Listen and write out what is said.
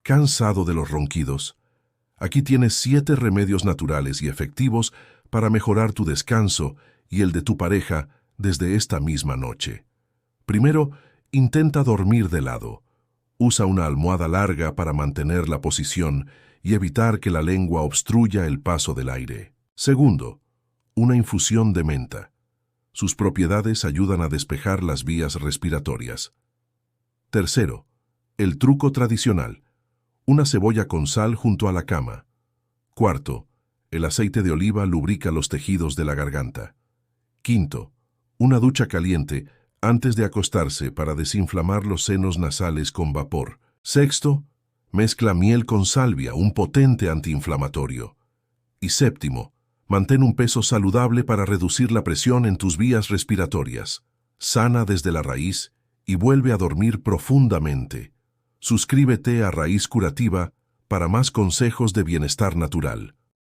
¿Cansado de los ronquidos? Aquí tienes 7 remedios naturales y efectivos para mejorar tu descanso y el de tu pareja desde esta misma noche. Primero, intenta dormir de lado. Usa una almohada larga para mantener la posición y evitar que la lengua obstruya el paso del aire. Segundo, una infusión de menta. Sus propiedades ayudan a despejar las vías respiratorias. Tercero, el truco tradicional. Una cebolla con sal junto a la cama. Cuarto, el aceite de oliva lubrica los tejidos de la garganta. Quinto, una ducha caliente antes de acostarse para desinflamar los senos nasales con vapor. Sexto, mezcla miel con salvia, un potente antiinflamatorio. Y séptimo, mantén un peso saludable para reducir la presión en tus vías respiratorias. Sana desde la raíz y vuelve a dormir profundamente. Suscríbete a Raíz Curativa para más consejos de bienestar natural.